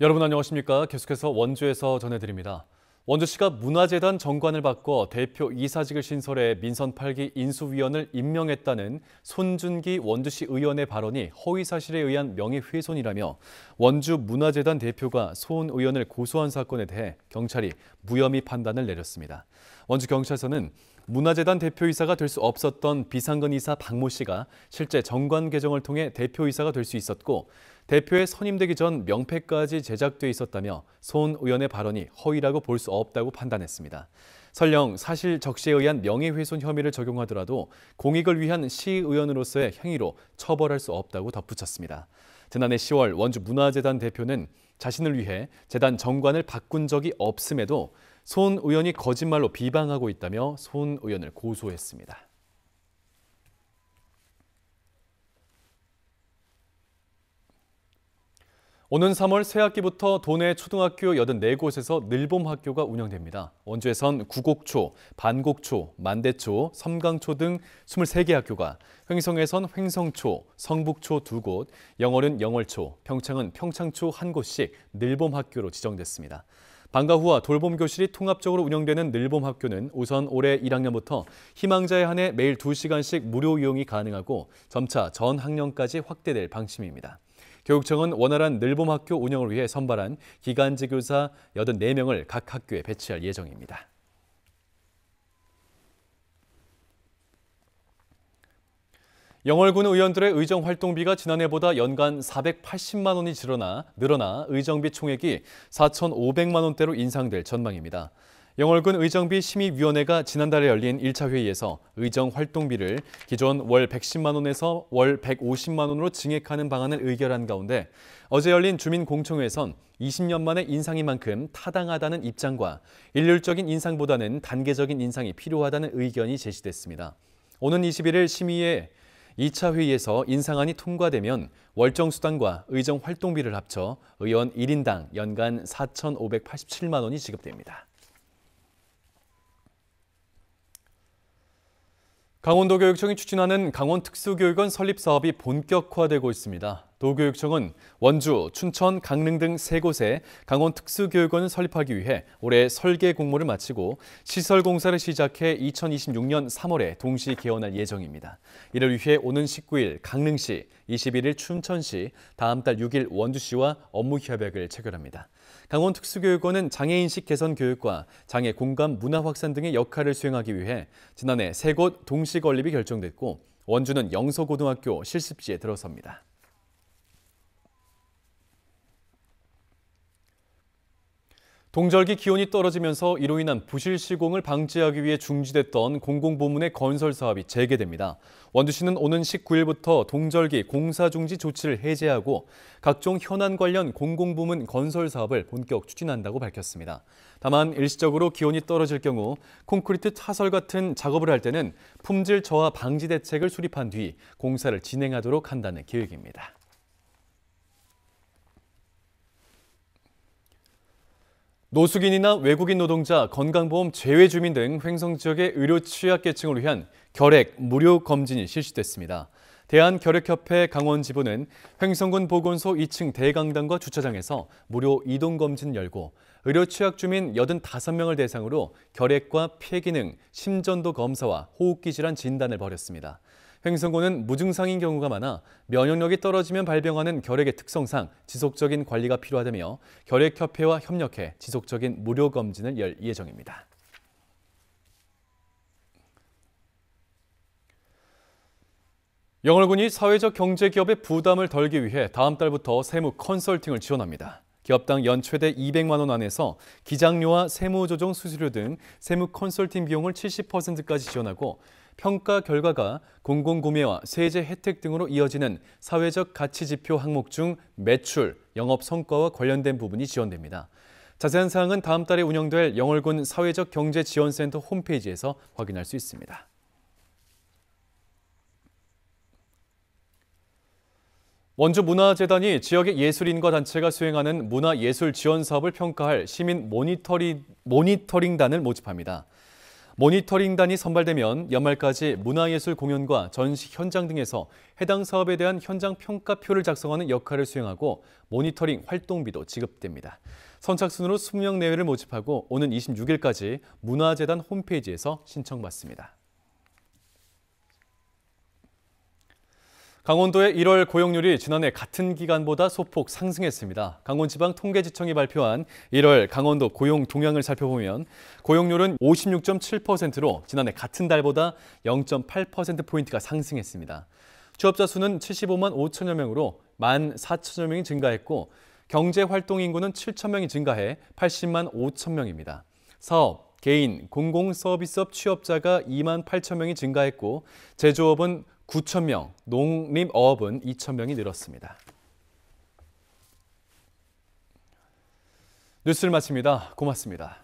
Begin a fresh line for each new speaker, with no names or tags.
여러분 안녕하십니까? 계속해서 원주에서 전해드립니다. 원주시가 문화재단 정관을 바꿔 대표 이사직을 신설해 민선 8기 인수위원을 임명했다는 손준기 원주시 의원의 발언이 허위사실에 의한 명예훼손이라며 원주 문화재단 대표가 손 의원을 고소한 사건에 대해 경찰이 무혐의 판단을 내렸습니다. 원주경찰서는 문화재단 대표이사가 될 수 없었던 비상근 이사 박모 씨가 실제 정관 개정을 통해 대표이사가 될 수 있었고 대표에 선임되기 전 명패까지 제작돼 있었다며 손 의원의 발언이 허위라고 볼 수 없다고 판단했습니다. 설령 사실 적시에 의한 명예훼손 혐의를 적용하더라도 공익을 위한 시의원으로서의 행위로 처벌할 수 없다고 덧붙였습니다. 지난해 10월 원주 문화재단 대표는 자신을 위해 재단 정관을 바꾼 적이 없음에도 손 의원이 거짓말로 비방하고 있다며 손 의원을 고소했습니다. 오는 3월 새학기부터 도내 초등학교 84곳에서 늘봄학교가 운영됩니다. 원주에선 구곡초, 반곡초, 만대초, 섬강초 등 23개 학교가, 횡성에선 횡성초, 성북초 2곳, 영월은 영월초, 평창은 평창초 1곳씩 늘봄학교로 지정됐습니다. 방과후와 돌봄교실이 통합적으로 운영되는 늘봄학교는 우선 올해 1학년부터 희망자에 한해 매일 2시간씩 무료 이용이 가능하고 점차 전 학년까지 확대될 방침입니다. 교육청은 원활한 늘봄학교 운영을 위해 선발한 기간제 교사 84명을 각 학교에 배치할 예정입니다. 영월군 의원들의 의정 활동비가 지난해보다 연간 480만 원이 늘어나 의정비 총액이 4,500만 원대로 인상될 전망입니다. 영월군 의정비 심의위원회가 지난달에 열린 1차 회의에서 의정 활동비를 기존 월 110만 원에서 월 150만 원으로 증액하는 방안을 의결한 가운데 어제 열린 주민공청회에선 20년 만에 인상인 만큼 타당하다는 입장과 일률적인 인상보다는 단계적인 인상이 필요하다는 의견이 제시됐습니다. 오는 21일 심의회 2차 회의에서 인상안이 통과되면 월정수당과 의정 활동비를 합쳐 의원 1인당 연간 4,587만 원이 지급됩니다. 강원도교육청이 추진하는 강원특수교육원 설립 사업이 본격화되고 있습니다. 도교육청은 원주, 춘천, 강릉 등 3곳에 강원특수교육원을 설립하기 위해 올해 설계 공모를 마치고 시설 공사를 시작해 2026년 3월에 동시 개원할 예정입니다. 이를 위해 오는 19일 강릉시, 21일 춘천시, 다음 달 6일 원주시와 업무 협약을 체결합니다. 강원특수교육원은 장애인식 개선 교육과 장애 공감 문화 확산 등의 역할을 수행하기 위해 지난해 3곳 동시 건립이 결정됐고 원주는 영서고등학교 실습지에 들어섭니다. 동절기 기온이 떨어지면서 이로 인한 부실 시공을 방지하기 위해 중지됐던 공공부문의 건설 사업이 재개됩니다. 원주시는 오는 19일부터 동절기 공사 중지 조치를 해제하고 각종 현안 관련 공공부문 건설 사업을 본격 추진한다고 밝혔습니다. 다만 일시적으로 기온이 떨어질 경우 콘크리트 타설 같은 작업을 할 때는 품질 저하 방지 대책을 수립한 뒤 공사를 진행하도록 한다는 계획입니다. 노숙인이나 외국인 노동자, 건강보험 제외 주민 등 횡성 지역의 의료 취약계층을 위한 결핵 무료 검진이 실시됐습니다. 대한결핵협회 강원지부는 횡성군 보건소 2층 대강당과 주차장에서 무료 이동검진을 열고 의료 취약 주민 85명을 대상으로 결핵과 폐기능, 심전도 검사와 호흡기 질환 진단을 벌였습니다. 횡성군은 무증상인 경우가 많아 면역력이 떨어지면 발병하는 결핵의 특성상 지속적인 관리가 필요하다며 결핵협회와 협력해 지속적인 무료 검진을 열 예정입니다. 영월군이 사회적 경제기업의 부담을 덜기 위해 다음 달부터 세무 컨설팅을 지원합니다. 기업당 연 최대 200만 원 안에서 기장료와 세무조정 수수료 등 세무 컨설팅 비용을 70%까지 지원하고 평가 결과가 공공구매와 세제 혜택 등으로 이어지는 사회적 가치지표 항목 중 매출, 영업 성과와 관련된 부분이 지원됩니다. 자세한 사항은 다음 달에 운영될 영월군 사회적 경제지원센터 홈페이지에서 확인할 수 있습니다. 원주문화재단이 지역의 예술인과 단체가 수행하는 문화예술 지원 사업을 평가할 시민 모니터링단을 모집합니다. 모니터링단이 선발되면 연말까지 문화예술 공연과 전시 현장 등에서 해당 사업에 대한 현장 평가표를 작성하는 역할을 수행하고 모니터링 활동비도 지급됩니다. 선착순으로 20명 내외를 모집하고 오는 26일까지 문화재단 홈페이지에서 신청받습니다. 강원도의 1월 고용률이 지난해 같은 기간보다 소폭 상승했습니다. 강원지방통계지청이 발표한 1월 강원도 고용 동향을 살펴보면 고용률은 56.7%로 지난해 같은 달보다 0.8%포인트가 상승했습니다. 취업자 수는 75만 5천여 명으로 1만 4천여 명이 증가했고 경제활동 인구는 7천 명이 증가해 80만 5천 명입니다. 사업, 개인, 공공서비스업 취업자가 2만 8천 명이 증가했고 제조업은 9천 명, 농림어업은 2천 명이 늘었습니다. 뉴스를 마칩니다. 고맙습니다.